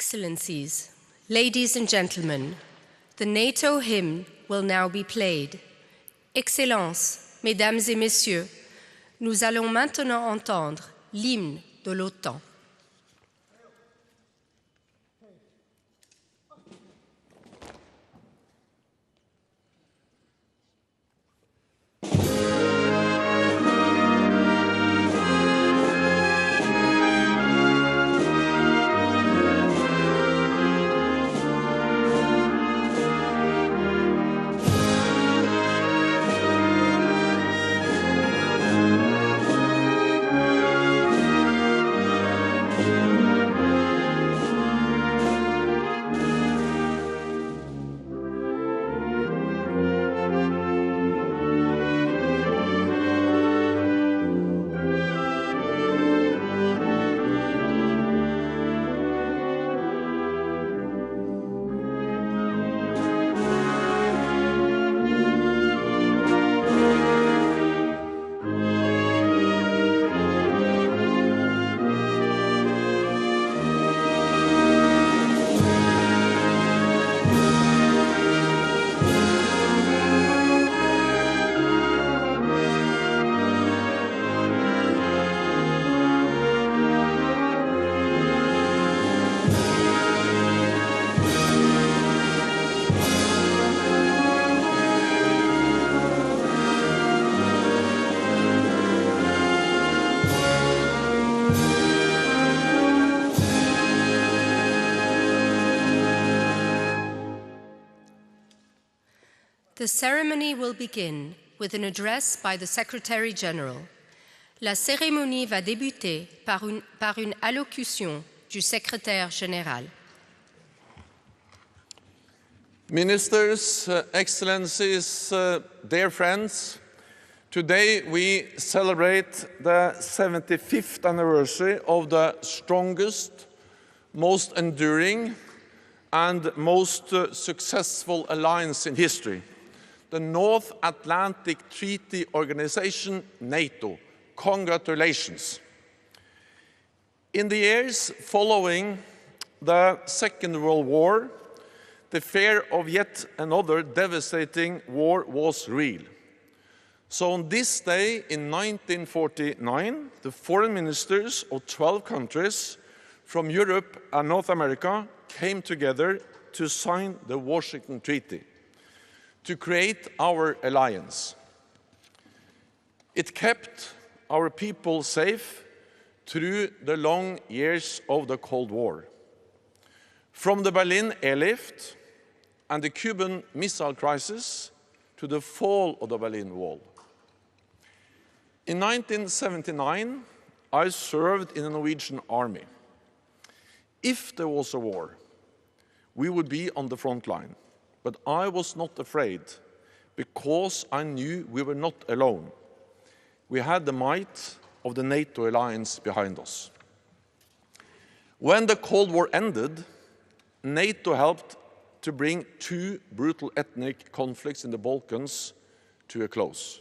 Excellencies, ladies and gentlemen, the NATO hymn will now be played. Excellences, mesdames et messieurs, nous allons maintenant entendre l'hymne de l'OTAN. The ceremony will begin with an address by the Secretary General. La cérémonie va débuter par une allocution du Secrétaire général. Ministers, Excellencies, dear friends, today we celebrate the 75th anniversary of the strongest, most enduring and most successful alliance in history, the North Atlantic Treaty Organization, NATO. Congratulations. In the years following the Second World War, the fear of yet another devastating war was real. So on this day in 1949, the foreign ministers of 12 countries from Europe and North America came together to sign the Washington Treaty, to create our alliance. It kept our people safe through the long years of the Cold War. From the Berlin airlift and the Cuban Missile Crisis to the fall of the Berlin Wall. In 1979, I served in the Norwegian Army. If there was a war, we would be on the front line. But I was not afraid because I knew we were not alone. We had the might of the NATO alliance behind us. When the Cold War ended, NATO helped to bring two brutal ethnic conflicts in the Balkans to a close.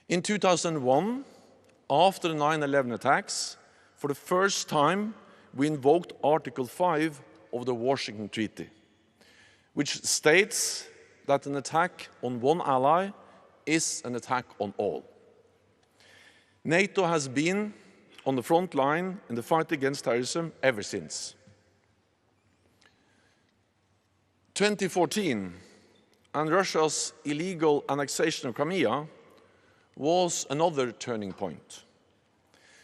In 2001, after the 9/11 attacks, for the first time we invoked Article 5 of the Washington Treaty, which states that an attack on one ally is an attack on all. NATO has been on the front line in the fight against terrorism ever since. 2014 and Russia's illegal annexation of Crimea was another turning point.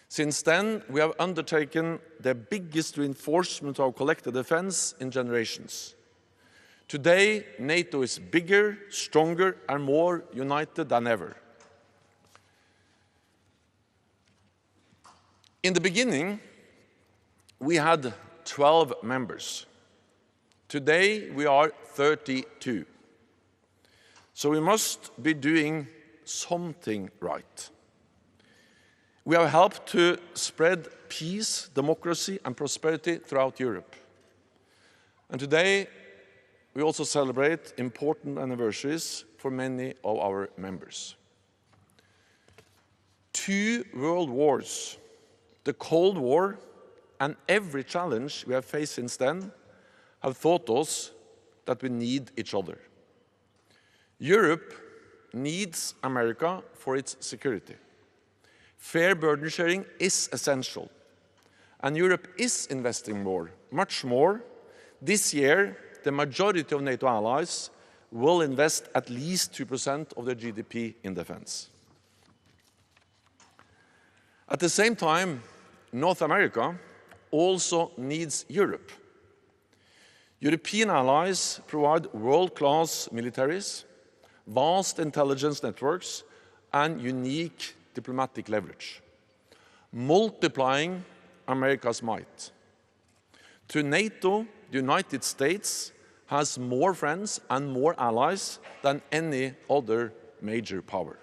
Since then, we have undertaken the biggest reinforcement of our collective defense in generations. Today, NATO is bigger, stronger, and more united than ever. In the beginning, we had 12 members. Today, we are 32. So we must be doing something right. We have helped to spread peace, democracy, and prosperity throughout Europe. And today, we also celebrate important anniversaries for many of our members. 2 world wars, the Cold War and every challenge we have faced since then have taught us that we need each other. Europe needs America for its security. Fair burden sharing is essential, and Europe is investing more, much more. This year, the majority of NATO allies will invest at least 2% of their GDP in defense. At the same time, North America also needs Europe. European allies provide world-class militaries, vast intelligence networks, and unique diplomatic leverage, multiplying America's might. To NATO, the United States has more friends and more allies than any other major power.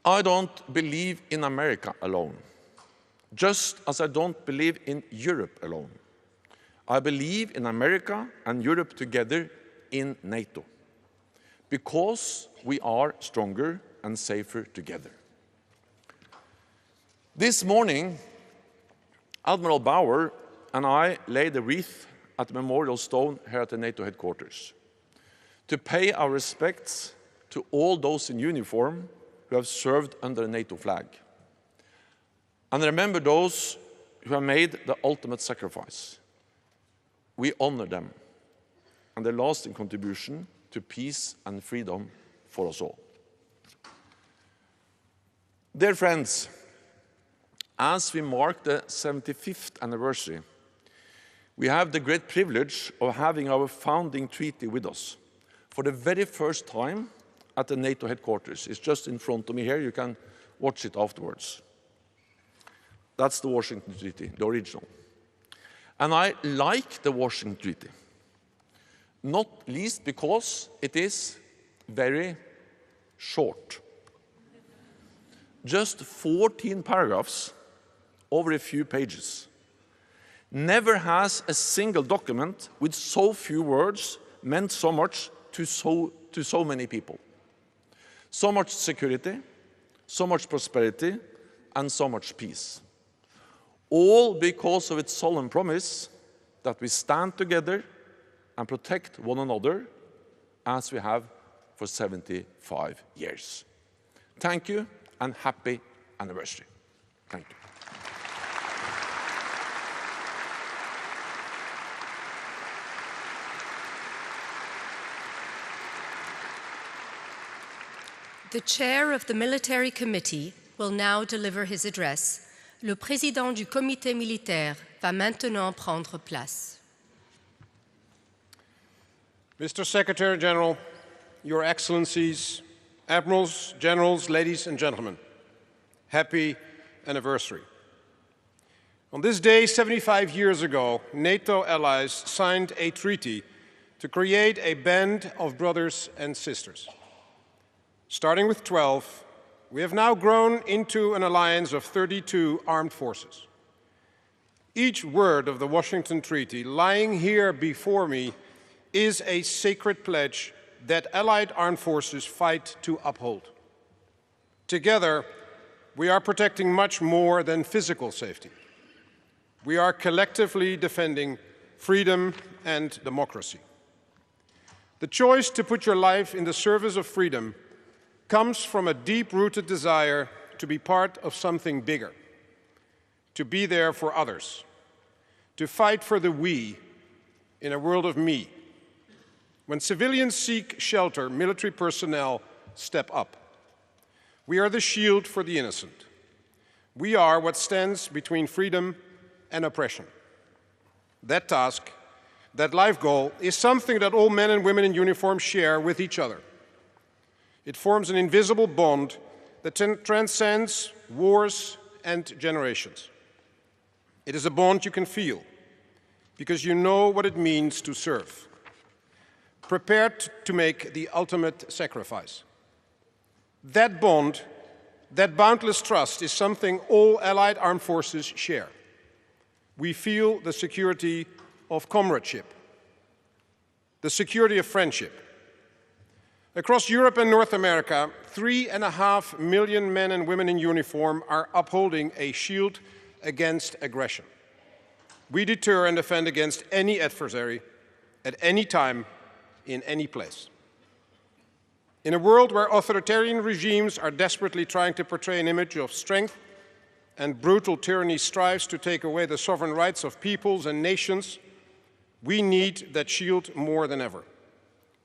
I don't believe in America alone, just as I don't believe in Europe alone. I believe in America and Europe together in NATO, because we are stronger and safer together. This morning, Admiral Bauer and I laid a wreath at the memorial stone here at the NATO headquarters to pay our respects to all those in uniform who have served under the NATO flag, and remember those who have made the ultimate sacrifice. We honor them and their lasting contribution to peace and freedom for us all. Dear friends, as we mark the 75th anniversary, we have the great privilege of having our founding treaty with us for the very first time at the NATO headquarters. It's just in front of me here. You can watch it afterwards. That's the Washington Treaty, the original. And I like the Washington Treaty, not least because it is very short. Just 14 paragraphs over a few pages. Never has a single document with so few words meant so much to so many people. So much security, so much prosperity, and so much peace. All because of its solemn promise that we stand together and protect one another as we have for 75 years. Thank you and happy anniversary. Thank you. The chair of the Military Committee will now deliver his address. Le président du comité militaire va maintenant prendre place. Mr. Secretary General, Your Excellencies, Admirals, Generals, ladies and gentlemen, happy anniversary. On this day, 75 years ago, NATO allies signed a treaty to create a band of brothers and sisters. Starting with 12, we have now grown into an alliance of 32 armed forces. Each word of the Washington Treaty lying here before me is a sacred pledge that Allied armed forces fight to uphold. Together, we are protecting much more than physical safety. We are collectively defending freedom and democracy. The choice to put your life in the service of freedom comes from a deep-rooted desire to be part of something bigger, to be there for others, to fight for the we in a world of me. When civilians seek shelter, military personnel step up. We are the shield for the innocent. We are what stands between freedom and oppression. That task, that life goal, is something that all men and women in uniform share with each other. It forms an invisible bond that transcends wars and generations. It is a bond you can feel, because you know what it means to serve, prepared to make the ultimate sacrifice. That bond, that boundless trust, is something all Allied armed forces share. We feel the security of comradeship, the security of friendship. Across Europe and North America, 3.5 million men and women in uniform are upholding a shield against aggression. We deter and defend against any adversary at any time, in any place. In a world where authoritarian regimes are desperately trying to portray an image of strength and brutal tyranny strives to take away the sovereign rights of peoples and nations, we need that shield more than ever.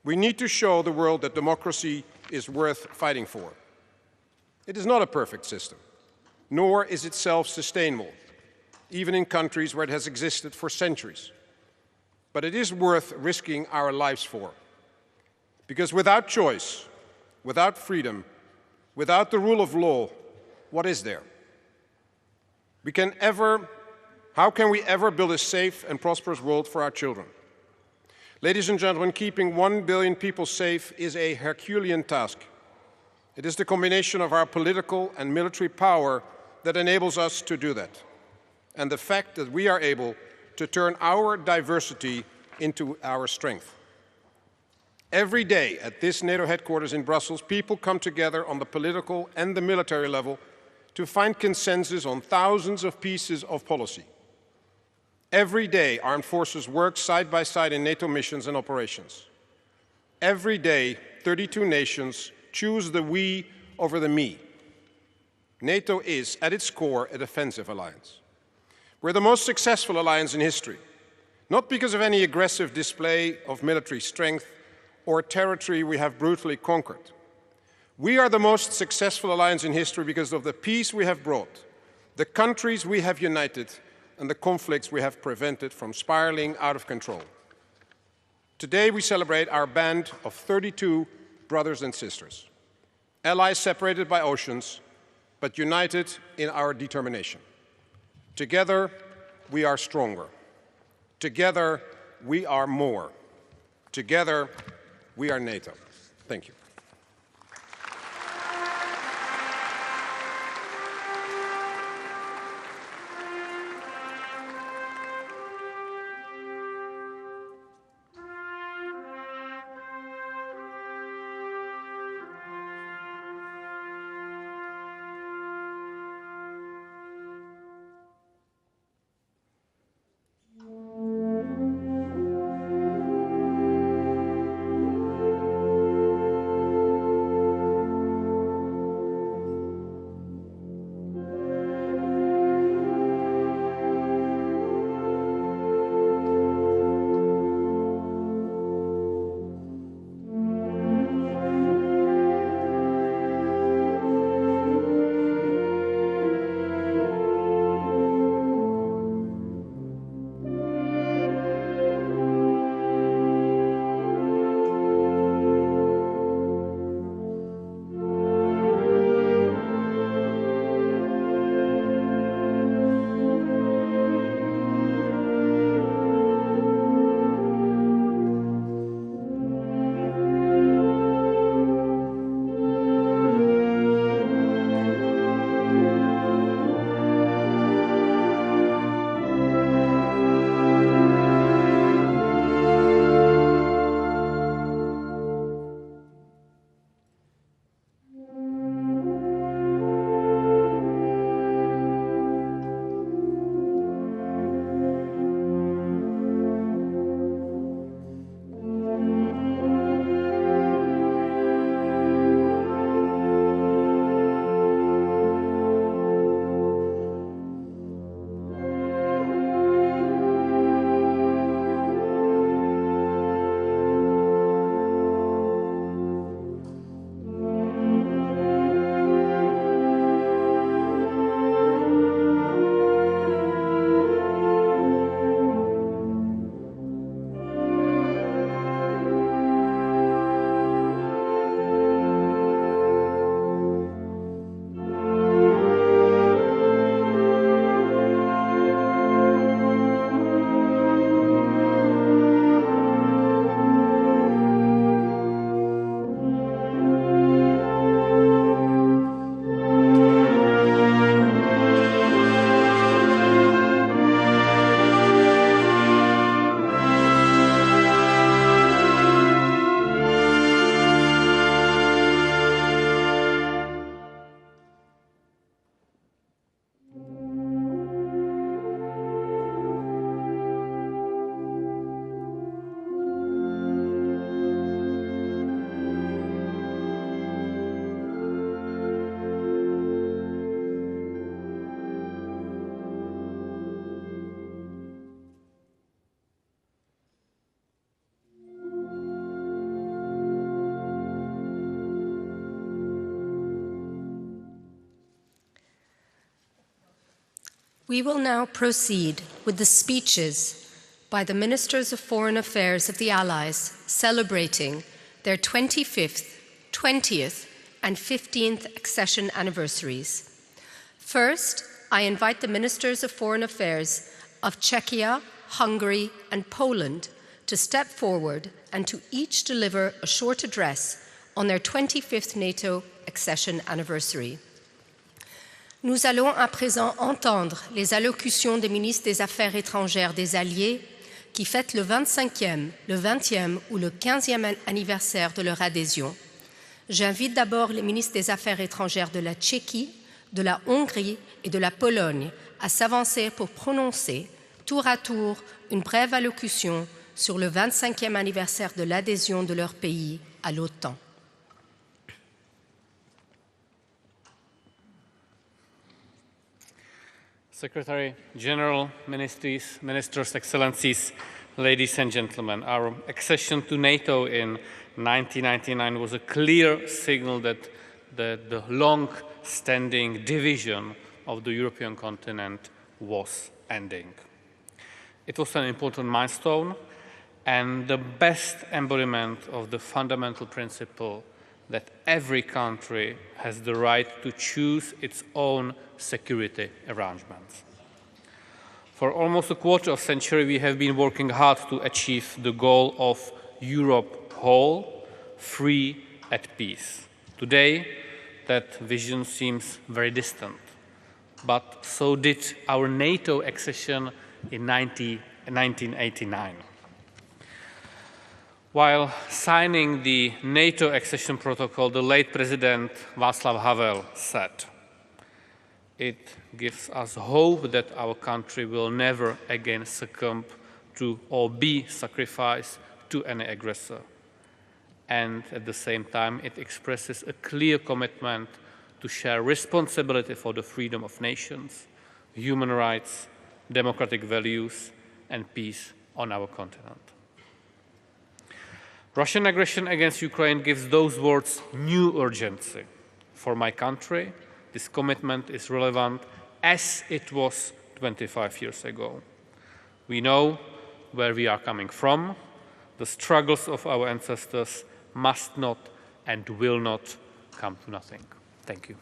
We need to show the world that democracy is worth fighting for. It is not a perfect system, nor is it self-sustainable, even in countries where it has existed for centuries. But it is worth risking our lives for. Because without choice, without freedom, without the rule of law, what is there? How can we ever build a safe and prosperous world for our children? Ladies and gentlemen, keeping 1 billion people safe is a Herculean task. It is the combination of our political and military power that enables us to do that, and the fact that we are able to turn our diversity into our strength. Every day at this NATO headquarters in Brussels, people come together on the political and the military level to find consensus on thousands of pieces of policy. Every day, armed forces work side by side in NATO missions and operations. Every day, 32 nations choose the we over the me. NATO is, at its core, a defensive alliance. We're the most successful alliance in history, not because of any aggressive display of military strength or territory we have brutally conquered. We are the most successful alliance in history because of the peace we have brought, the countries we have united, and the conflicts we have prevented from spiraling out of control. Today we celebrate our band of 32 brothers and sisters, allies separated by oceans, but united in our determination. Together we are stronger. Together we are more. Together we are NATO. Thank you. We will now proceed with the speeches by the Ministers of Foreign Affairs of the Allies celebrating their 25th, 20th and 15th accession anniversaries. First, I invite the Ministers of Foreign Affairs of Czechia, Hungary and Poland to step forward and to each deliver a short address on their 25th NATO accession anniversary. Nous allons à présent entendre les allocutions des ministres des Affaires étrangères des Alliés qui fêtent le 25e, le 20e ou le 15e anniversaire de leur adhésion. J'invite d'abord les ministres des Affaires étrangères de la Tchéquie, de la Hongrie et de la Pologne à s'avancer pour prononcer tour à tour une brève allocution sur le 25e anniversaire de l'adhésion de leur pays à l'OTAN. Secretary General, Ministers, Excellencies, ladies and gentlemen, our accession to NATO in 1999 was a clear signal that the long-standing division of the European continent was ending. It was an important milestone and the best embodiment of the fundamental principle that every country has the right to choose its own security arrangements. For almost a quarter of a century, we have been working hard to achieve the goal of Europe whole, free, at peace. Today, that vision seems very distant, but so did our NATO accession in 1989. While signing the NATO accession protocol, the late President Václav Havel said, "It gives us hope that our country will never again succumb to or be sacrificed to any aggressor." And at the same time, it expresses a clear commitment to share responsibility for the freedom of nations, human rights, democratic values, and peace on our continent. Russian aggression against Ukraine gives those words new urgency. For my country, this commitment is relevant as it was 25 years ago. We know where we are coming from. The struggles of our ancestors must not and will not come to nothing. Thank you.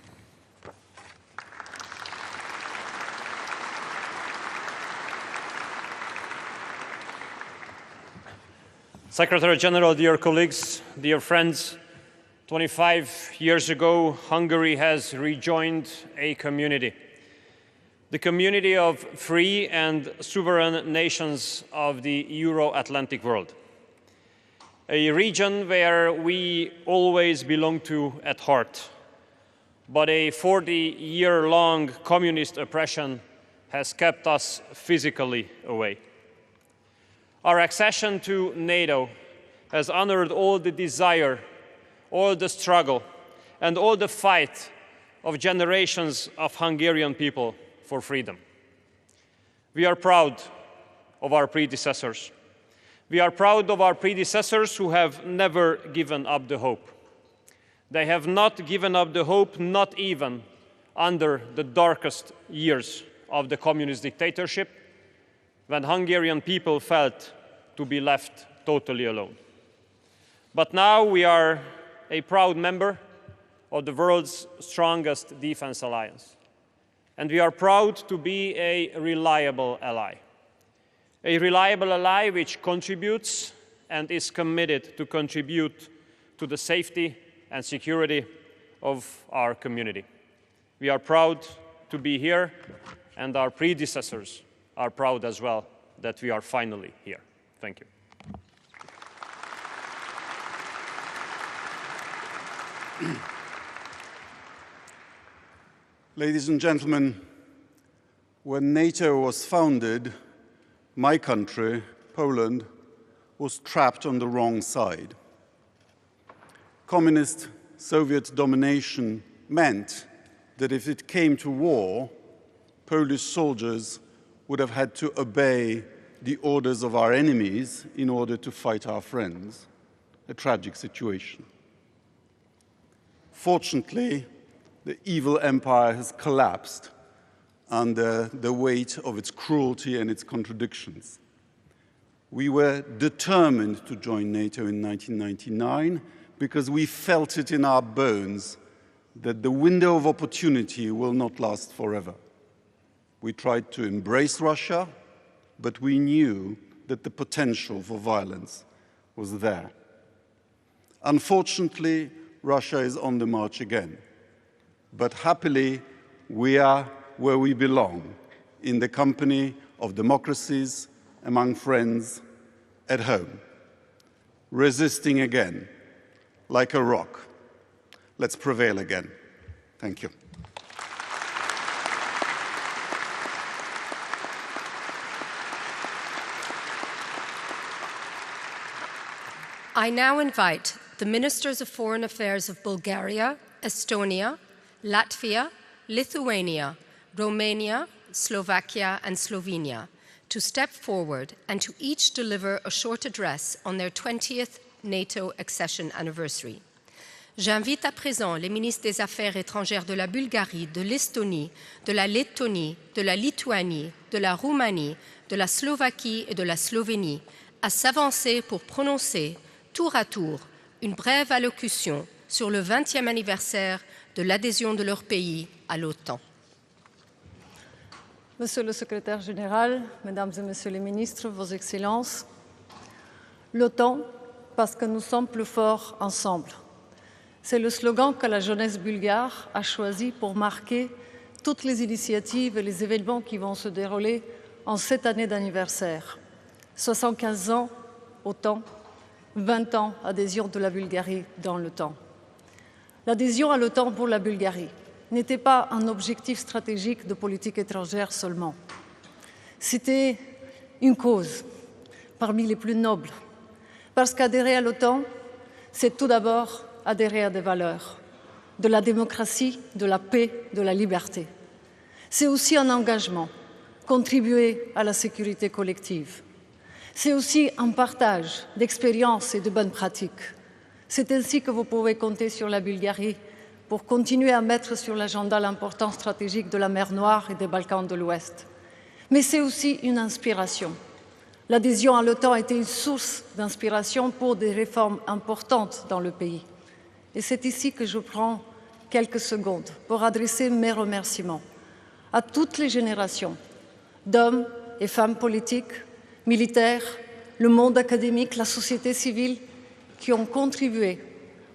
Secretary General, dear colleagues, dear friends, 25 years ago, Hungary has rejoined a community, the community of free and sovereign nations of the Euro-Atlantic world, a region where we always belong to at heart, but a 40-year-long communist oppression has kept us physically away. Our accession to NATO has honored all the desire, all the struggle, and all the fight of generations of Hungarian people for freedom. We are proud of our predecessors. We are proud of our predecessors who have never given up the hope. They have not given up the hope, not even under the darkest years of the communist dictatorship, when Hungarian people felt to be left totally alone. But now we are a proud member of the world's strongest defense alliance. And we are proud to be a reliable ally. A reliable ally which contributes and is committed to contribute to the safety and security of our community. We are proud to be here, and our predecessors are proud as well that we are finally here. Thank you. Ladies and gentlemen, when NATO was founded, my country, Poland, was trapped on the wrong side. Communist Soviet domination meant that if it came to war, Polish soldiers would have had to obey the orders of our enemies in order to fight our friends, a tragic situation. Fortunately, the evil empire has collapsed under the weight of its cruelty and its contradictions. We were determined to join NATO in 1999 because we felt it in our bones that the window of opportunity will not last forever. We tried to embrace Russia, but we knew that the potential for violence was there. Unfortunately, Russia is on the march again. But happily, we are where we belong, in the company of democracies, among friends, at home, resisting again, like a rock. Let's prevail again. Thank you. I now invite the Ministers of Foreign Affairs of Bulgaria, Estonia, Latvia, Lithuania, Romania, Slovakia, and Slovenia to step forward and to each deliver a short address on their 20th NATO accession anniversary. J'invite à présent les ministres des Affaires étrangères de la Bulgarie, de l'Estonie, de la Lettonie, de la Lituanie, de la Roumanie, de la Slovaquie et de la Slovénie à s'avancer pour prononcer, tour à tour, une brève allocution sur le 20e anniversaire de l'adhésion de leur pays à l'OTAN. Monsieur le secrétaire général, Mesdames et Messieurs les ministres, Vos Excellences, l'OTAN, parce que nous sommes plus forts ensemble. C'est le slogan que la jeunesse bulgare a choisi pour marquer toutes les initiatives et les événements qui vont se dérouler en cette année d'anniversaire. 75 ans OTAN, 20 ans adhésion de la Bulgarie dans l'OTAN. L'adhésion à l'OTAN pour la Bulgarie n'était pas un objectif stratégique de politique étrangère seulement. C'était une cause parmi les plus nobles, parce qu'adhérer à l'OTAN, c'est tout d'abord adhérer à des valeurs, de la démocratie, de la paix, de la liberté. C'est aussi un engagement, contribuer à la sécurité collective. C'est aussi un partage d'expériences et de bonnes pratiques. C'est ainsi que vous pouvez compter sur la Bulgarie pour continuer à mettre sur l'agenda l'importance stratégique de la mer Noire et des Balkans de l'Ouest. Mais c'est aussi une inspiration. L'adhésion à l'OTAN a été une source d'inspiration pour des réformes importantes dans le pays. Et c'est ici que je prends quelques secondes pour adresser mes remerciements à toutes les générations d'hommes et femmes politiques, militaires, le monde académique, la société civile, qui ont contribué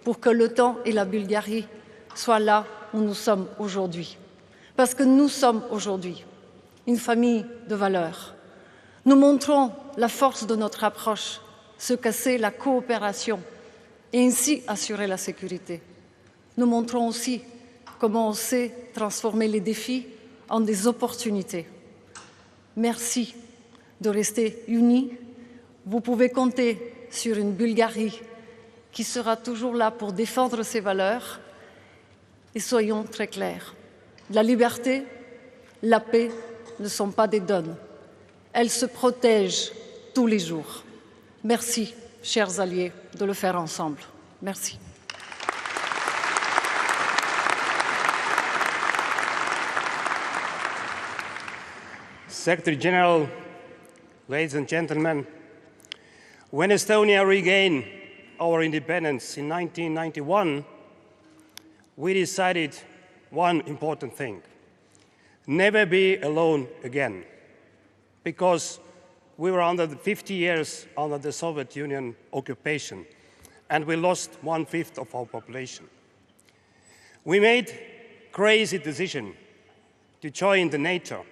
pour que l'OTAN et la Bulgarie soient là où nous sommes aujourd'hui. Parce que nous sommes aujourd'hui une famille de valeurs. Nous montrons la force de notre approche, ce que c'est la coopération, et ainsi assurer la sécurité. Nous montrons aussi comment on sait transformer les défis en des opportunités. Merci de rester unis. Vous pouvez compter sur une Bulgarie qui sera toujours là pour défendre ses valeurs. Et soyons très clairs, la liberté, la paix ne sont pas des dons. Elles se protègent tous les jours. Merci, chers alliés, de le faire ensemble. Merci. Secretary General, ladies and gentlemen, when Estonia regained our independence in 1991, we decided one important thing: never be alone again, because we were under the 50 years under the Soviet Union occupation, and we lost 1/5 of our population. We made a crazy decision to join the NATO,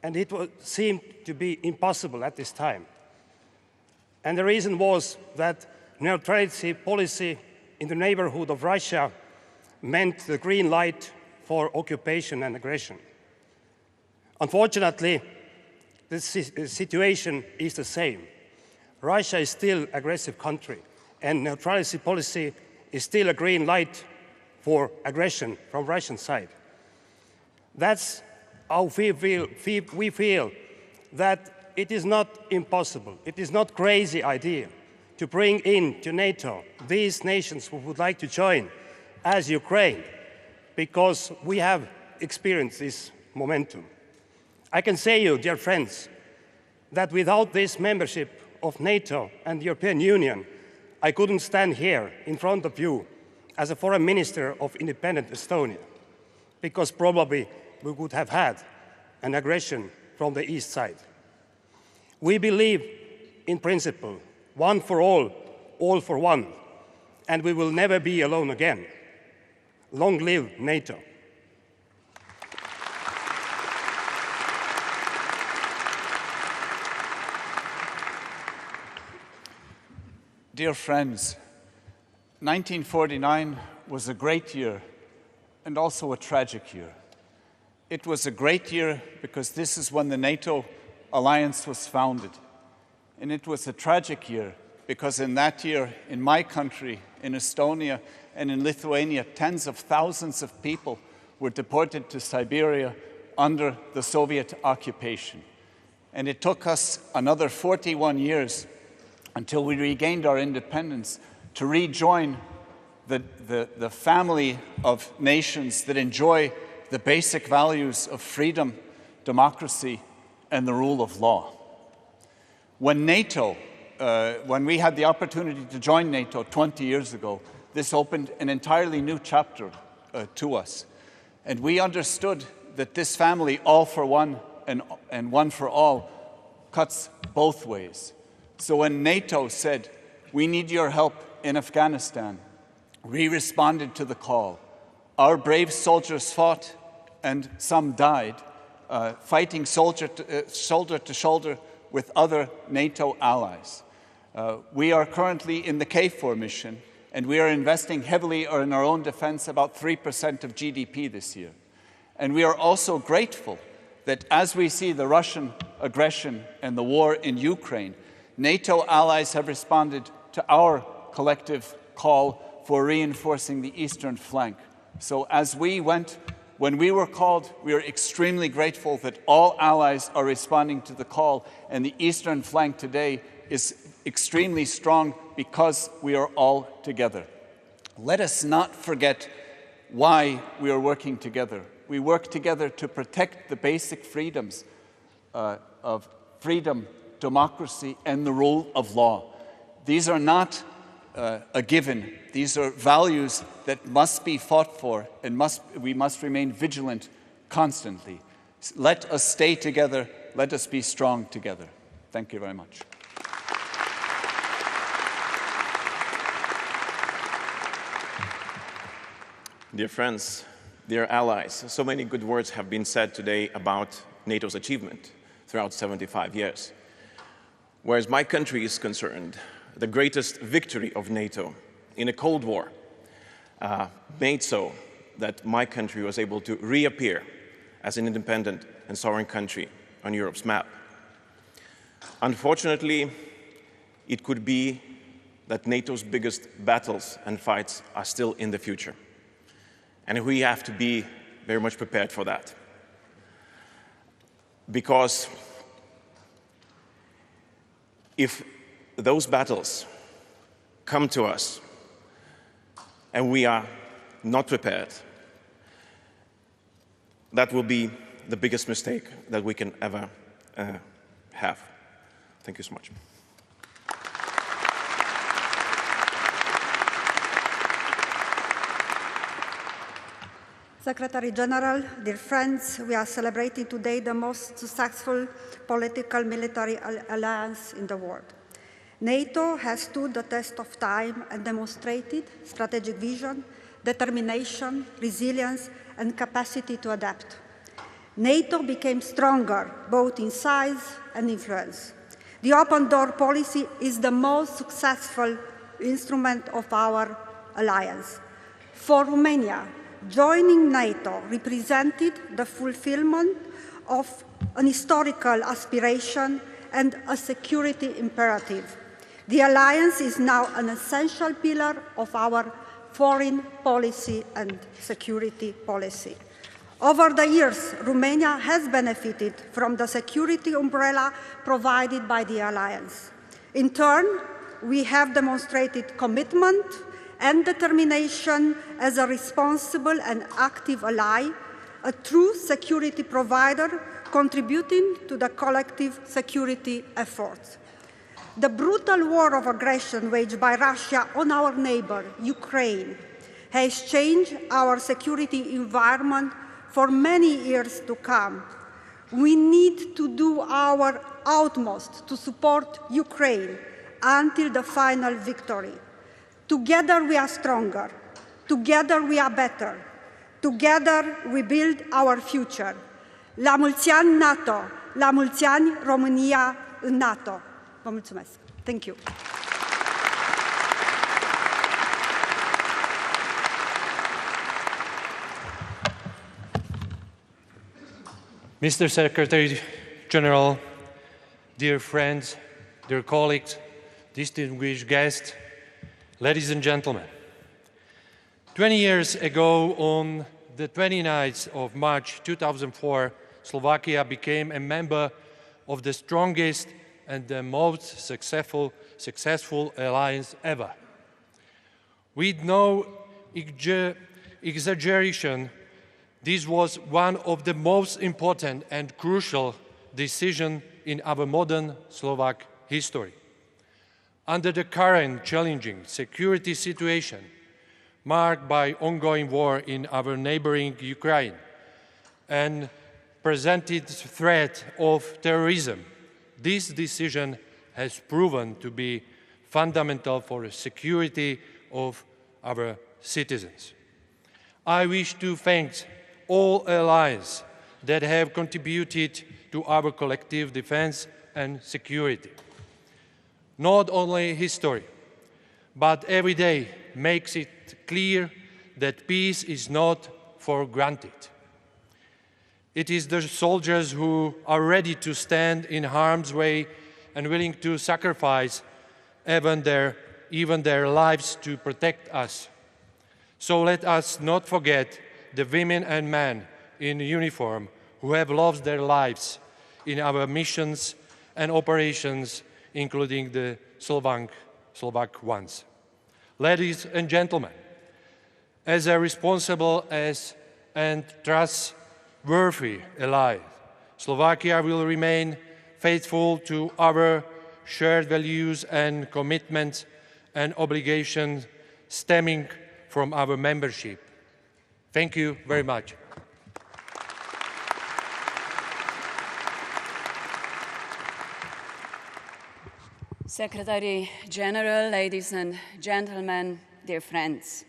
and it seemed to be impossible at this time. And the reason was that neutrality policy in the neighborhood of Russia meant the green light for occupation and aggression. Unfortunately, the situation is the same. Russia is still an aggressive country, and neutrality policy is still a green light for aggression from Russian side. That's how we feel that it is not impossible, it is not a crazy idea to bring into NATO these nations who would like to join, as Ukraine, because we have experienced this momentum. I can say you, dear friends, that without this membership of NATO and the European Union, I couldn't stand here in front of you as a foreign minister of independent Estonia, because probably we would have had an aggression from the east side. We believe in principle, one for all for one, and we will never be alone again. Long live NATO. Dear friends, 1949 was a great year and also a tragic year. It was a great year because this is when the NATO alliance was founded. And it was a tragic year because in that year, in my country, in Estonia and in Lithuania, tens of thousands of people were deported to Siberia under the Soviet occupation. And it took us another 41 years until we regained our independence to rejoin the family of nations that enjoy the basic values of freedom, democracy, and the rule of law. When when we had the opportunity to join NATO 20 years ago, this opened an entirely new chapter to us. And we understood that this family, all for one and one for all, cuts both ways. So when NATO said, we need your help in Afghanistan, we responded to the call. Our brave soldiers fought, and some died, fighting shoulder to shoulder with other NATO allies. We are currently in the KFOR mission, and we are investing heavily in our own defense, about 3% of GDP this year. And we are also grateful that as we see the Russian aggression and the war in Ukraine, NATO allies have responded to our collective call for reinforcing the eastern flank. So when we were called, we are extremely grateful that all allies are responding to the call, and the eastern flank today is extremely strong because we are all together. Let us not forget why we are working together. We work together to protect the basic freedoms of freedom, democracy, and the rule of law. These are not a given. These are values that must be fought for, and we must remain vigilant constantly. Let us stay together. Let us be strong together. Thank you very much. Dear friends, dear allies, so many good words have been said today about NATO's achievement throughout 75 years. Whereas my country is concerned, the greatest victory of NATO in a Cold War made so that my country was able to reappear as an independent and sovereign country on Europe's map. Unfortunately, it could be that NATO's biggest battles and fights are still in the future. And we have to be very much prepared for that. Because if those battles come to us and we are not prepared, that will be the biggest mistake that we can ever have. Thank you so much. Secretary General, dear friends, we are celebrating today the most successful political military alliance in the world. NATO has stood the test of time and demonstrated strategic vision, determination, resilience, and capacity to adapt. NATO became stronger, both in size and influence. The open door policy is the most successful instrument of our alliance. For Romania, joining NATO represented the fulfillment of an historical aspiration and a security imperative. The alliance is now an essential pillar of our foreign policy and security policy. Over the years, Romania has benefited from the security umbrella provided by the alliance. In turn, we have demonstrated commitment and determination as a responsible and active ally, a true security provider contributing to the collective security efforts. The brutal war of aggression waged by Russia on our neighbor, Ukraine, has changed our security environment for many years to come. We need to do our utmost to support Ukraine until the final victory. Together we are stronger. Together we are better. Together we build our future. La mulți ani NATO, la mulți ani România în NATO. Vă mulțumesc. Thank you. Mr. Secretary General, dear friends, dear colleagues, distinguished guests, ladies and gentlemen. 20 years ago, on the 29th of March 2004, Slovakia became a member of the strongest and the most successful alliance ever. With no exaggeration, this was one of the most important and crucial decisions in our modern Slovak history. Under the current challenging security situation, marked by ongoing war in our neighboring Ukraine and presented threat of terrorism, this decision has proven to be fundamental for the security of our citizens. I wish to thank all allies that have contributed to our collective defense and security. Not only history, but every day makes it clear that peace is not for granted. It is the soldiers who are ready to stand in harm's way and willing to sacrifice even their lives to protect us. So let us not forget the women and men in uniform who have lost their lives in our missions and operations, including the Slovak ones. Ladies and gentlemen, as a responsible and trustworthy ally, Slovakia will remain faithful to our shared values and commitments and obligations stemming from our membership. Thank you very much. Secretary General, ladies and gentlemen, dear friends.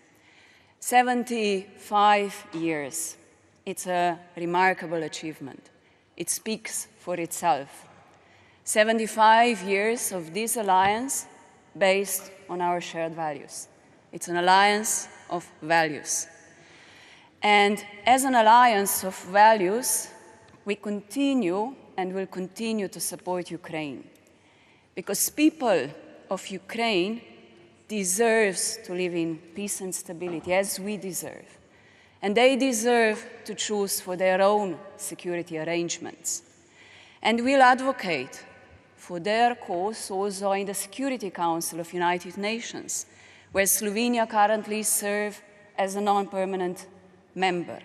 75 years. It's a remarkable achievement. It speaks for itself. 75 years of this alliance based on our shared values. It's an alliance of values. And as an alliance of values, we continue and will continue to support Ukraine. Because people of Ukraine deserve to live in peace and stability, as we deserve. And they deserve to choose for their own security arrangements. And we'll advocate for their cause also in the Security Council of United Nations, where Slovenia currently serves as a non-permanent member.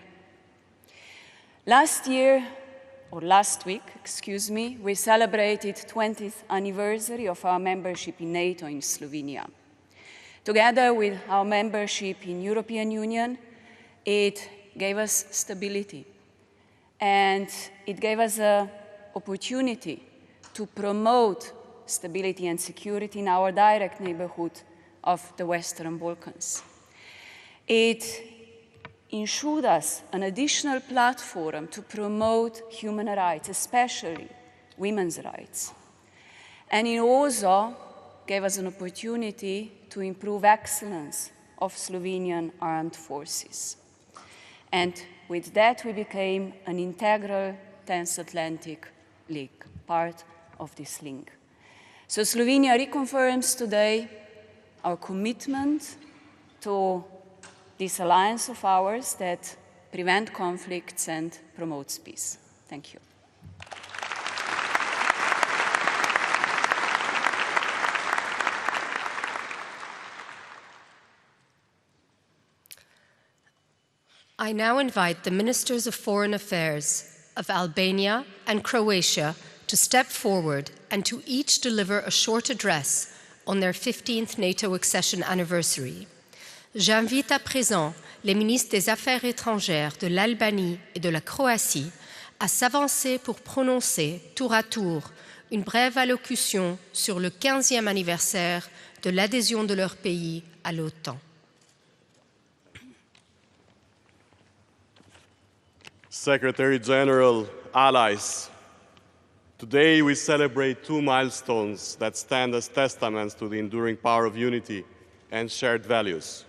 Last week, we celebrated 20th anniversary of our membership in NATO in Slovenia. Together with our membership in European Union, it gave us stability, and it gave us an opportunity to promote stability and security in our direct neighborhood of the Western Balkans. It ensured us an additional platform to promote human rights, especially women's rights. And it also gave us an opportunity to improve excellence of Slovenian armed forces. And with that, we became an integral transatlantic league, part of this link. So Slovenia reconfirms today our commitment to this alliance of ours that prevents conflicts and promotes peace. Thank you. I now invite the Ministers of Foreign Affairs of Albania and Croatia to step forward and to each deliver a short address on their 15th NATO accession anniversary. J'invite à présent les ministres des Affaires étrangères de l'Albanie et de la Croatie à s'avancer pour prononcer tour à tour une brève allocution sur le 15e anniversaire de l'adhésion de leur pays à l'OTAN. Secretary General, allies, today we celebrate two milestones that stand as testaments to the enduring power of unity and shared values.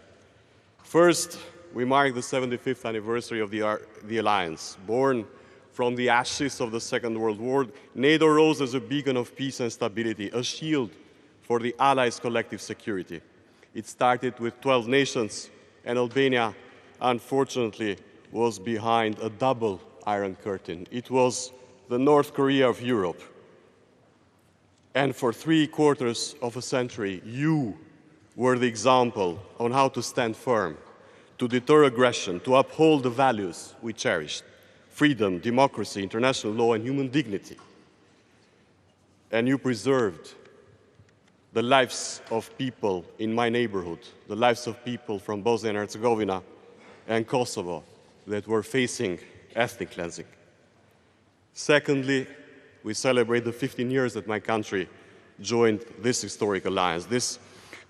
First, we mark the 75th anniversary of the Alliance. Born from the ashes of the Second World War, NATO rose as a beacon of peace and stability, a shield for the Allies' collective security. It started with 12 nations, and Albania, unfortunately, was behind a double Iron Curtain. It was the North Korea of Europe. And for 3/4 of a century, you were the example on how to stand firm, to deter aggression, to uphold the values we cherished: freedom, democracy, international law, and human dignity. And you preserved the lives of people in my neighborhood, the lives of people from Bosnia and Herzegovina and Kosovo that were facing ethnic cleansing. Secondly, we celebrate the 15 years that my country joined this historic alliance. This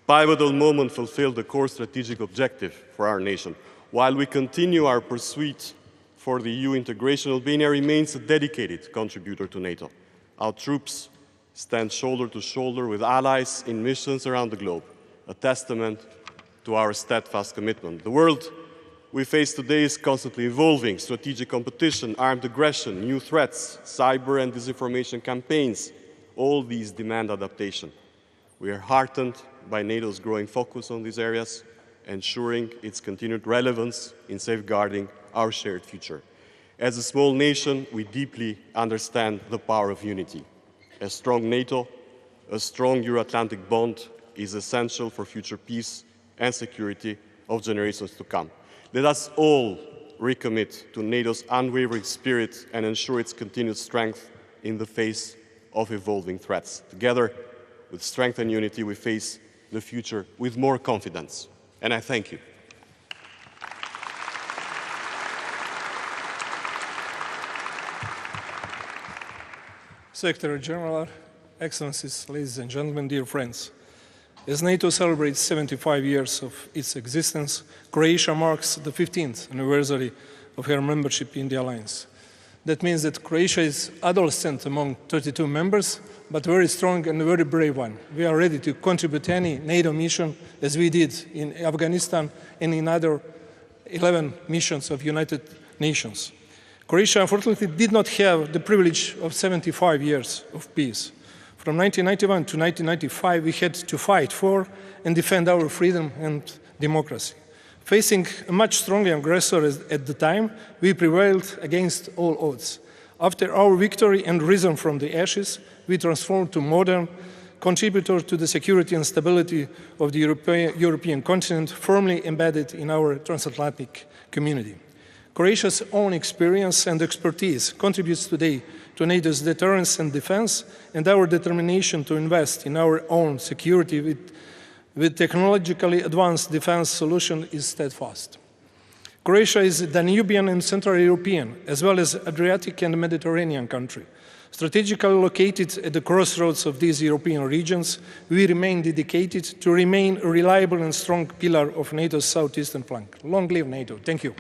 pivotal moment fulfilled the core strategic objective for our nation. While we continue our pursuit for the EU integration, Albania remains a dedicated contributor to NATO. Our troops stand shoulder to shoulder with allies in missions around the globe, a testament to our steadfast commitment. The world we face today is constantly evolving: strategic competition, armed aggression, new threats, cyber and disinformation campaigns. All these demand adaptation. We are heartened by NATO's growing focus on these areas, ensuring its continued relevance in safeguarding our shared future. As a small nation, we deeply understand the power of unity. A strong NATO, a strong Euro-Atlantic bond is essential for future peace and security of generations to come. Let us all recommit to NATO's unwavering spirit and ensure its continued strength in the face of evolving threats. Together, with strength and unity, we face the future with more confidence. And I thank you. Secretary General, Excellencies, ladies and gentlemen, dear friends. As NATO celebrates 75 years of its existence, Croatia marks the 15th anniversary of her membership in the Alliance. That means that Croatia is adolescent among 32 members, but very strong and a very brave one. We are ready to contribute to any NATO mission, as we did in Afghanistan and in other 11 missions of United Nations. Croatia, unfortunately, did not have the privilege of 75 years of peace. From 1991 to 1995, we had to fight for and defend our freedom and democracy. Facing a much stronger aggressor at the time, we prevailed against all odds. After our victory and risen from the ashes, we transformed to modern contributor to the security and stability of the European continent, firmly embedded in our transatlantic community. Croatia's own experience and expertise contributes today to NATO's deterrence and defense, and our determination to invest in our own security with technologically advanced defense solution is steadfast. Croatia is a Danubian and Central European, as well as Adriatic and Mediterranean country. Strategically located at the crossroads of these European regions, we remain dedicated to remain a reliable and strong pillar of NATO's southeastern flank. Long live NATO. Thank you.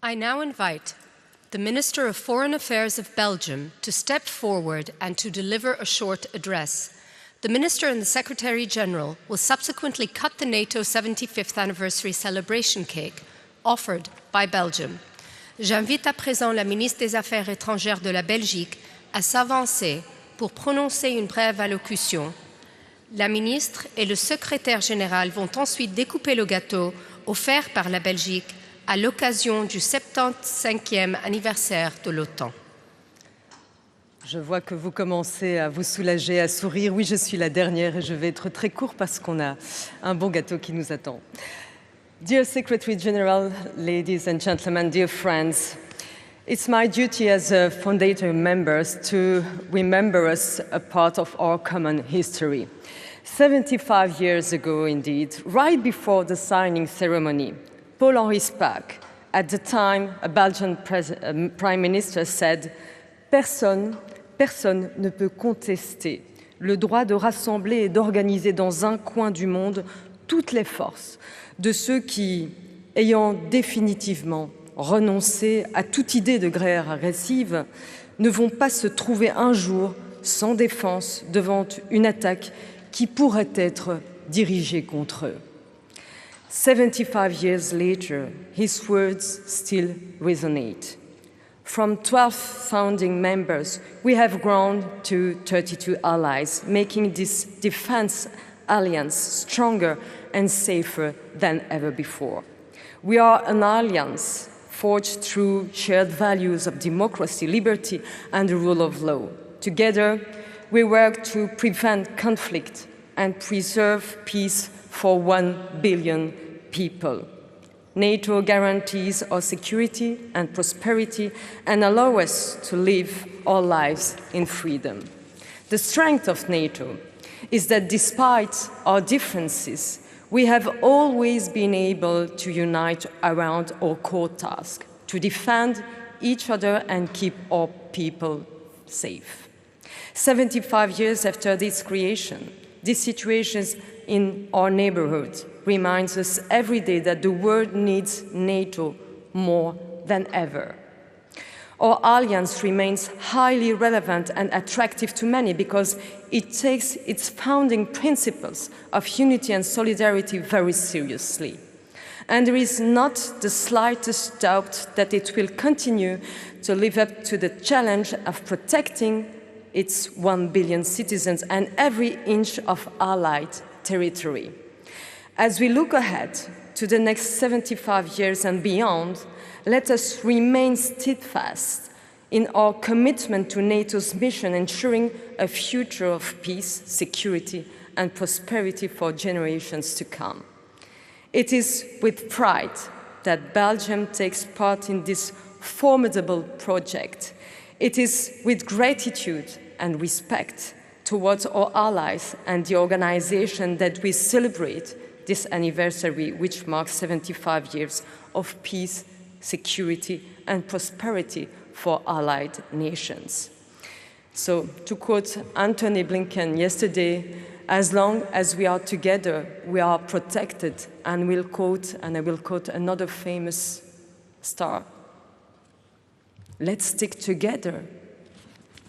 I now invite the Minister of Foreign Affairs of Belgium to step forward and to deliver a short address. The Minister and the Secretary-General will subsequently cut the NATO 75th anniversary celebration cake offered by Belgium. J'invite à présent la ministre des Affaires étrangères de la Belgique à s'avancer pour prononcer une brève allocution. La ministre et le secrétaire général vont ensuite découper le gâteau offert par la Belgique à l'occasion du 75e anniversaire de l'OTAN. Je vois que vous commencez à vous soulager, à sourire. Oui, je suis la dernière et je vais être très court parce qu'on a un bon gâteau qui nous attend. Dear Secretary General, ladies and gentlemen, dear friends, it's my duty as a Fondator members to remember us a part of our common history. 75 years ago, indeed, right before the signing ceremony, Paul-Henri Spaak, at the time a Belgian Prime Minister, said, Personne ne peut contester le droit de rassembler et d'organiser dans un coin du monde toutes les forces de ceux qui, ayant définitivement renoncé à toute idée de guerre agressive, ne vont pas se trouver un jour sans défense devant une attaque qui pourrait être dirigée contre eux. 75 years later, his words still resonate. From 12 founding members, we have grown to 32 allies, making this defense alliance stronger and safer than ever before. We are an alliance forged through shared values of democracy, liberty, and the rule of law. Together, we work to prevent conflict and preserve peace for 1 billion people. NATO guarantees our security and prosperity and allow us to live our lives in freedom. The strength of NATO is that despite our differences, we have always been able to unite around our core task, to defend each other and keep our people safe. 75 years after this creation, these situations in our neighborhood reminds us every day that the world needs NATO more than ever. Our alliance remains highly relevant and attractive to many because it takes its founding principles of unity and solidarity very seriously. And there is not the slightest doubt that it will continue to live up to the challenge of protecting its 1 billion citizens and every inch of allied territory. As we look ahead to the next 75 years and beyond, let us remain steadfast in our commitment to NATO's mission, ensuring a future of peace, security, and prosperity for generations to come. It is with pride that Belgium takes part in this formidable project. It is with gratitude and respect towards our allies and the organization that we celebrate this anniversary, which marks 75 years of peace, security, and prosperity for allied nations. So, to quote Antony Blinken yesterday, as long as we are together, we are protected, and I will quote another famous star. Let's stick together.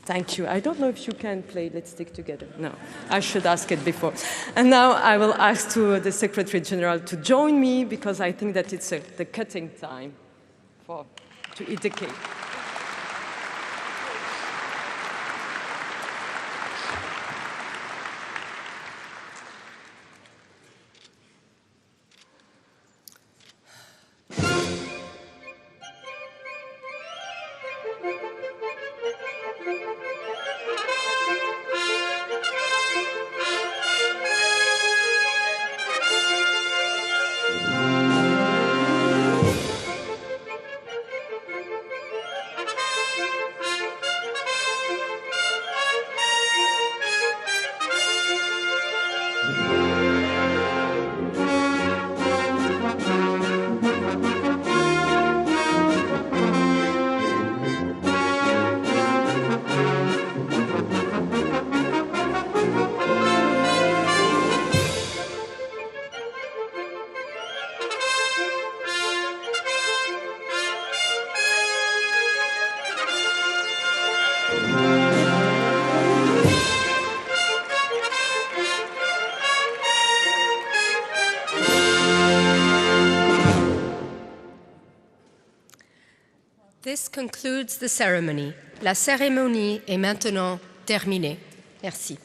Thank you. I don't know if you can play Let's Stick Together. No, I should ask it before. And now I will ask to the Secretary General to join me because I think that it's the cutting time to eat the cake. This concludes the ceremony. La cérémonie est maintenant terminée. Merci.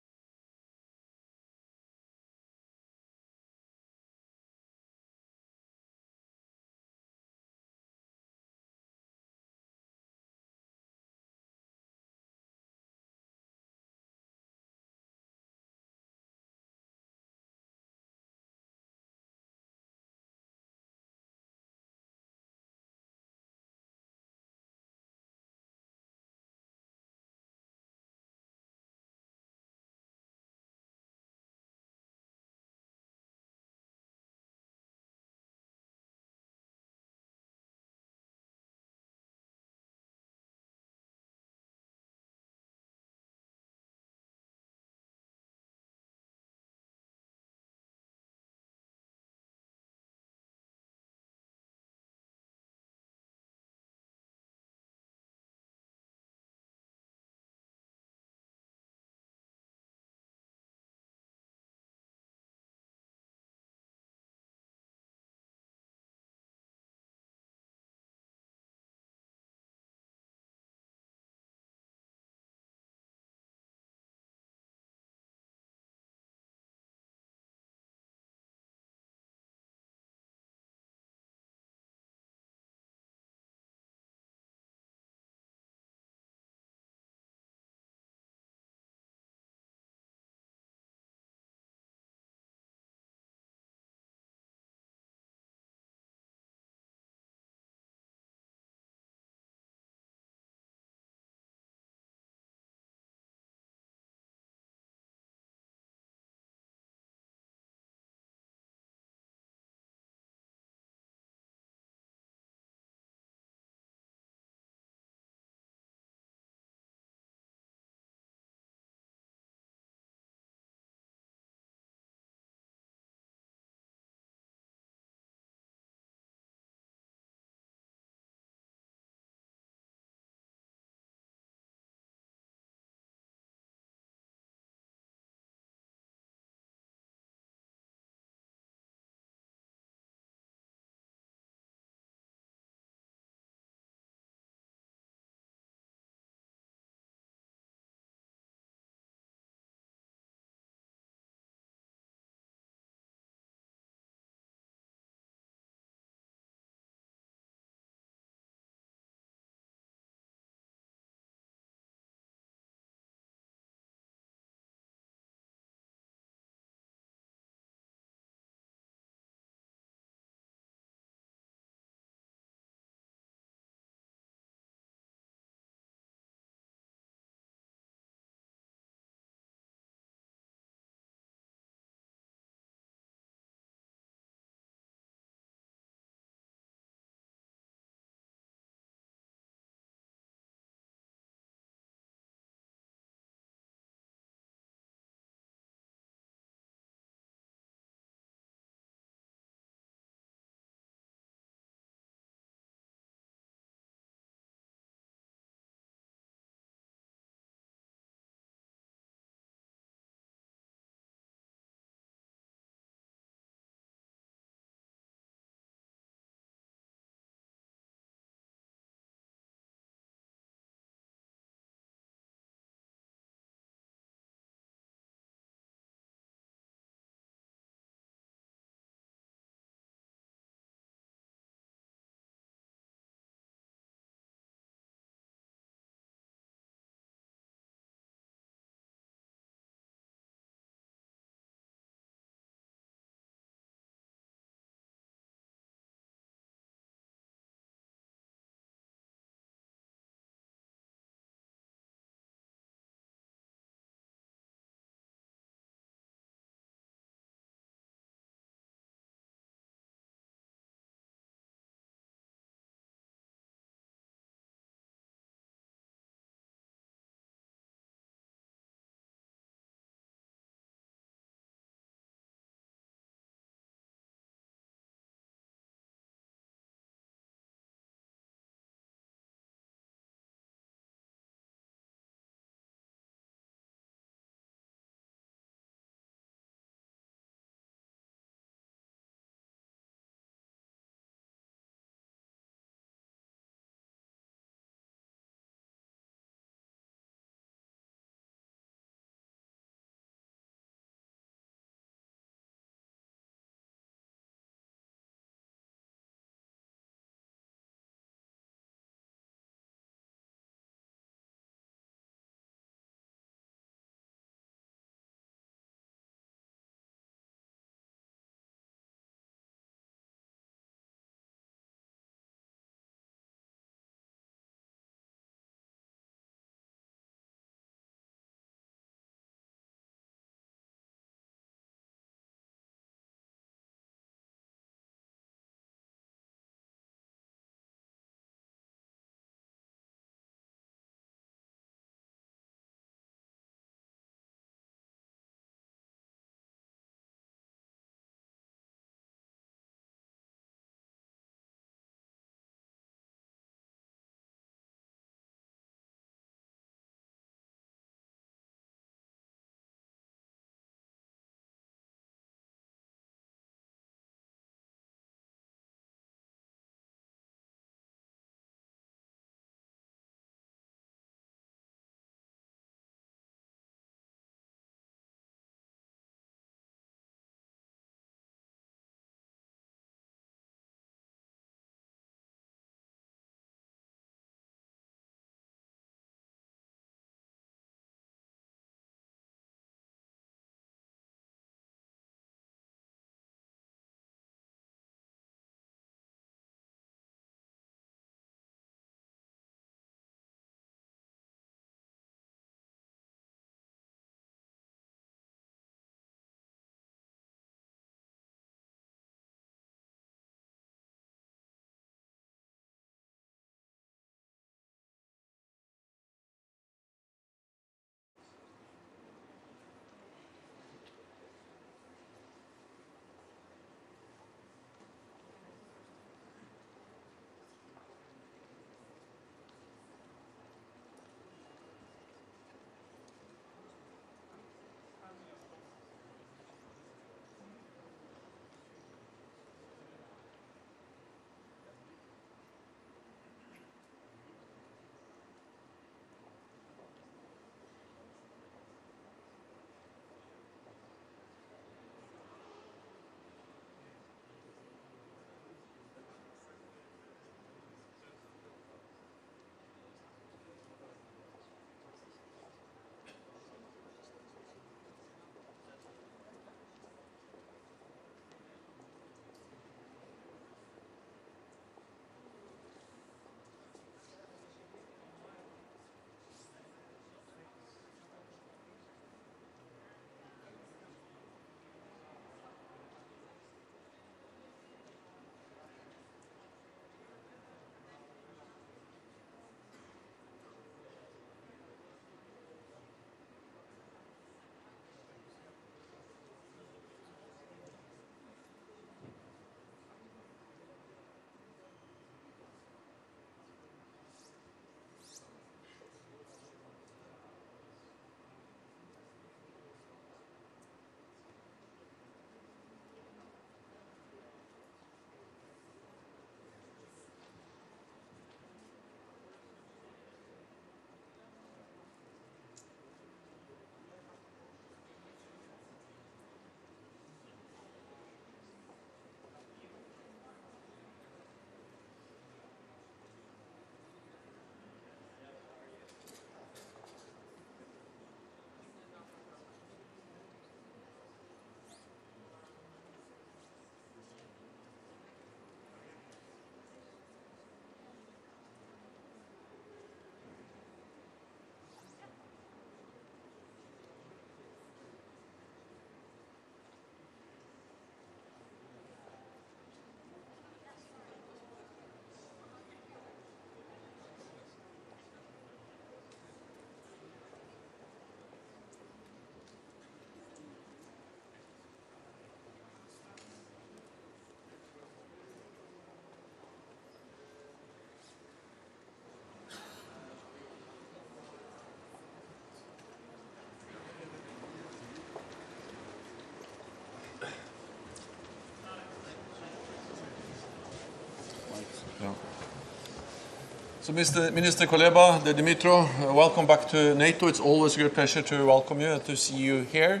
So, Mr. Minister Kuleba, Dimitro, welcome back to NATO. It's always a great pleasure to welcome you and to see you here.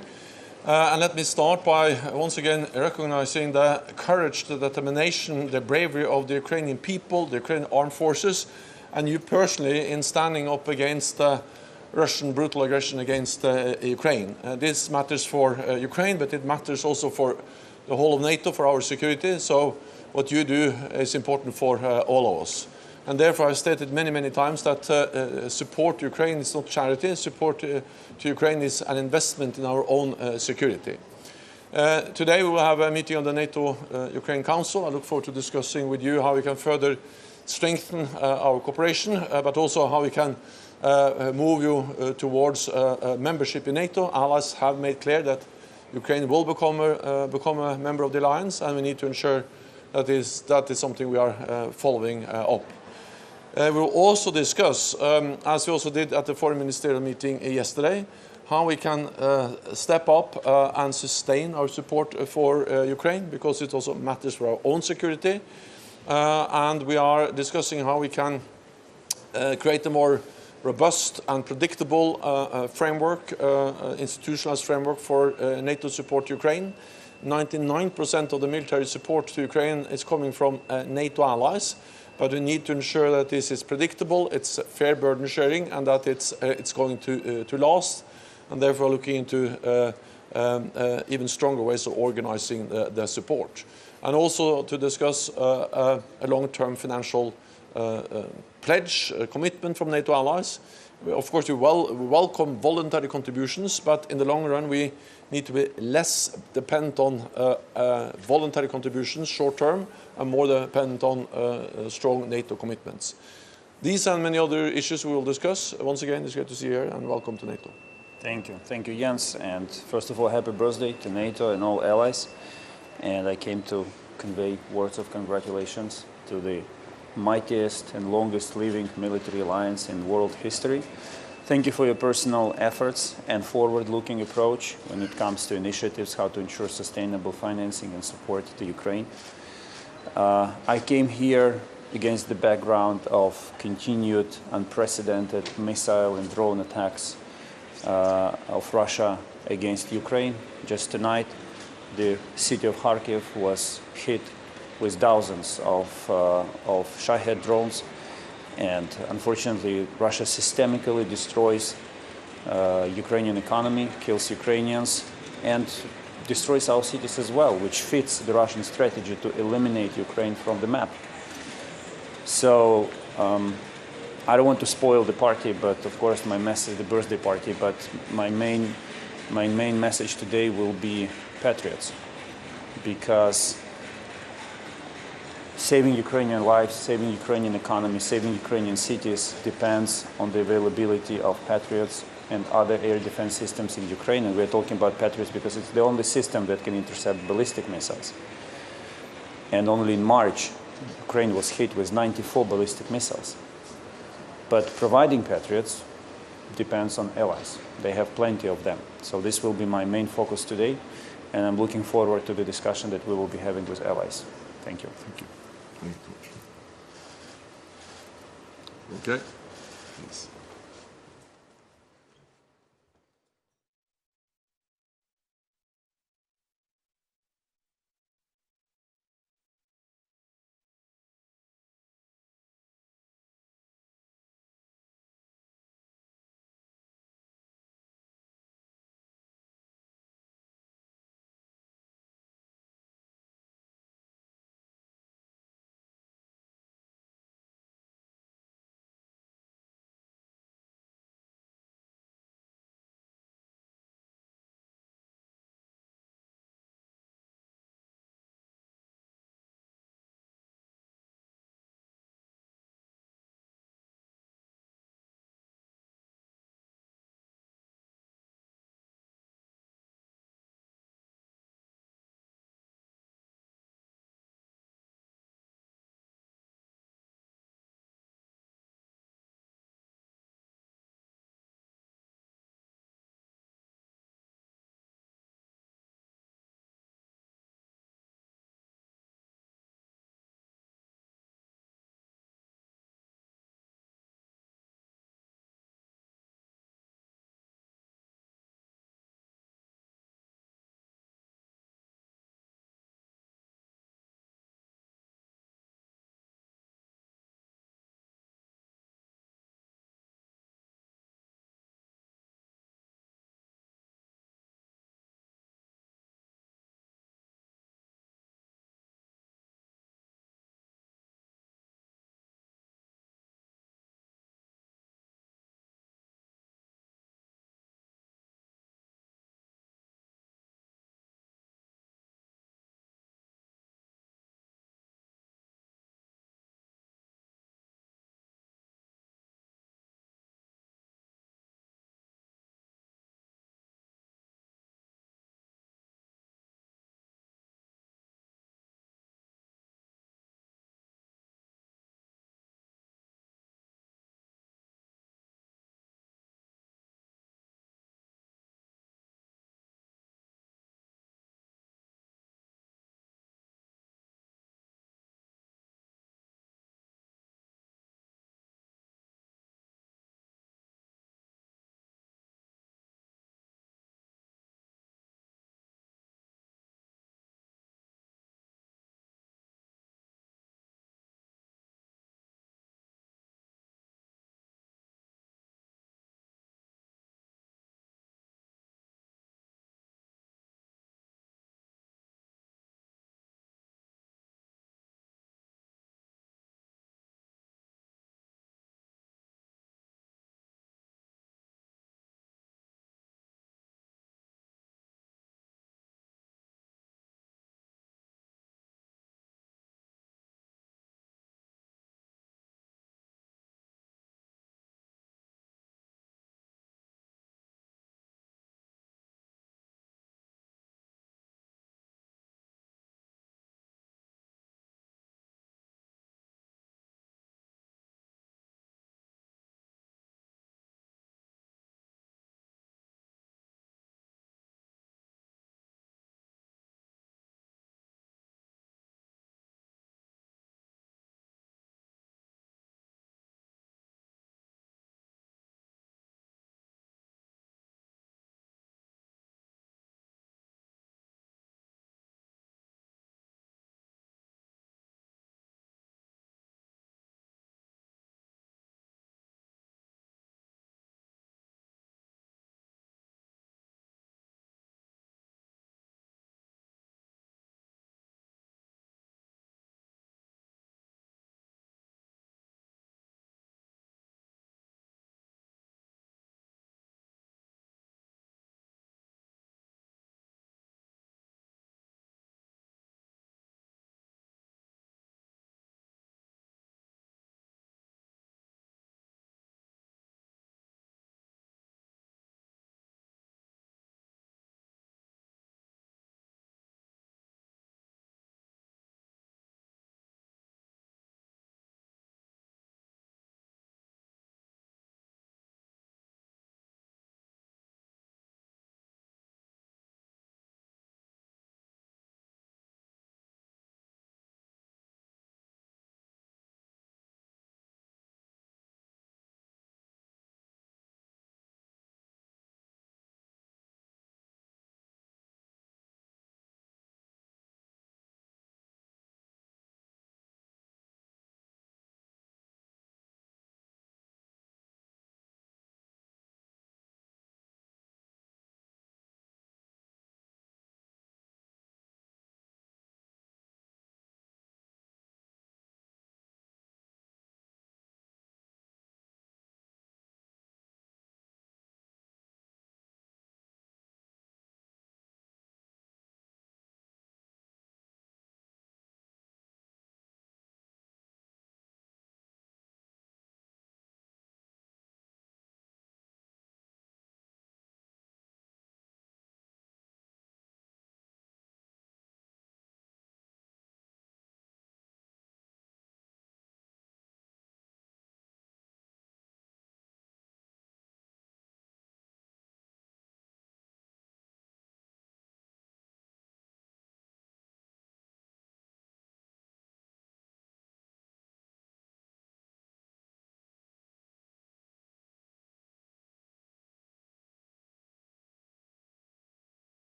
And let me start by once again recognizing the courage, the determination, the bravery of the Ukrainian people, the Ukrainian armed forces, and you personally in standing up against Russian brutal aggression against Ukraine. This matters for Ukraine, but it matters also for the whole of NATO, for our security. So what you do is important for all of us. And therefore I've stated many, many times that support to Ukraine is not charity. Support to Ukraine is an investment in our own security. Today we will have a meeting on the NATO-Ukraine Council. I look forward to discussing with you how we can further strengthen our cooperation, but also how we can move you towards membership in NATO. Allies have made clear that Ukraine will become a member of the alliance, and we need to ensure that is something we are following up. We will also discuss, as we also did at the foreign ministerial meeting yesterday, how we can step up and sustain our support for Ukraine, because it also matters for our own security. And we are discussing how we can create a more robust and predictable framework, institutionalized framework for NATO support to Ukraine. 99% of the military support to Ukraine is coming from NATO allies, but we need to ensure that this is predictable, it's fair burden sharing, and that it's going to last, and therefore looking into even stronger ways of organizing the support. And also to discuss a long-term financial pledge, commitment from NATO allies. Of course, we welcome voluntary contributions, but in the long run, we need to be less dependent on voluntary contributions short-term and more dependent on strong NATO commitments. These and many other issues we will discuss. Once again, it's great to see you here, and welcome to NATO. Thank you. Thank you, Jens. And first of all, happy birthday to NATO and all allies. And I came to convey words of congratulations to the mightiest and longest living military alliance in world history. Thank you for your personal efforts and forward-looking approach when it comes to initiatives how to ensure sustainable financing and support to Ukraine. I came here against the background of continued unprecedented missile and drone attacks of Russia against Ukraine. Just tonight, the city of Kharkiv was hit with thousands of Shahed drones, and unfortunately Russia systemically destroys Ukrainian economy, kills Ukrainians, and destroys our cities as well, which fits the Russian strategy to eliminate Ukraine from the map. So I don't want to spoil the party, but of course my message, the birthday party, but my main message today will be patriots, because saving Ukrainian lives, saving Ukrainian economy, saving Ukrainian cities depends on the availability of Patriots and other air defense systems in Ukraine. And we're talking about Patriots because it's the only system that can intercept ballistic missiles. And only in March, Ukraine was hit with 94 ballistic missiles. But providing Patriots depends on allies. They have plenty of them. So this will be my main focus today. And I'm looking forward to the discussion that we will be having with allies. Thank you. Thank you. Okay. Thanks.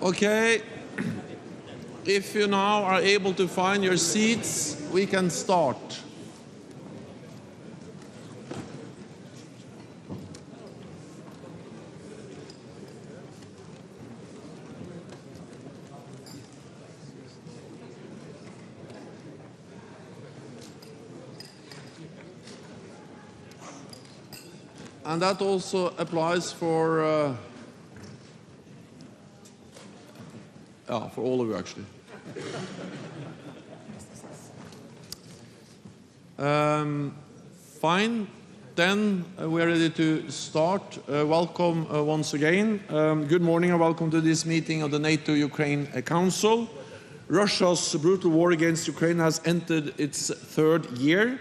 Okay, if you now are able to find your seats, we can start. And that also applies for all of you, actually. Fine. Then we're ready to start. Welcome once again. Good morning and welcome to this meeting of the NATO-Ukraine Council. Russia's brutal war against Ukraine has entered its third year.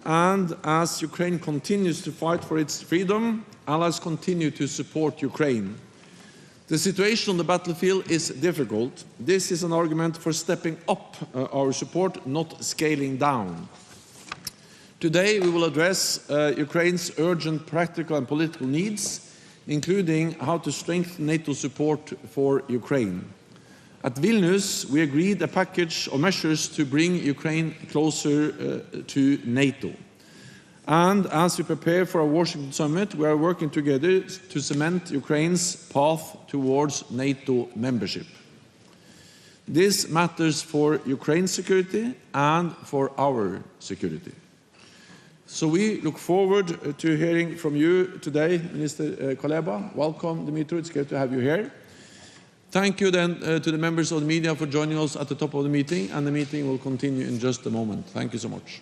And as Ukraine continues to fight for its freedom, allies continue to support Ukraine. The situation on the battlefield is difficult. This is an argument for stepping up our support, not scaling down. Today we will address Ukraine's urgent practical and political needs, including how to strengthen NATO support for Ukraine. At Vilnius, we agreed a package of measures to bring Ukraine closer to NATO. And as we prepare for our Washington summit, we are working together to cement Ukraine's path towards NATO membership. This matters for Ukraine's security and for our security. So we look forward to hearing from you today, Minister Kuleba. Welcome, Dmytro. It's great to have you here. Thank you then to the members of the media for joining us at the top of the meeting, and the meeting will continue in just a moment. Thank you so much.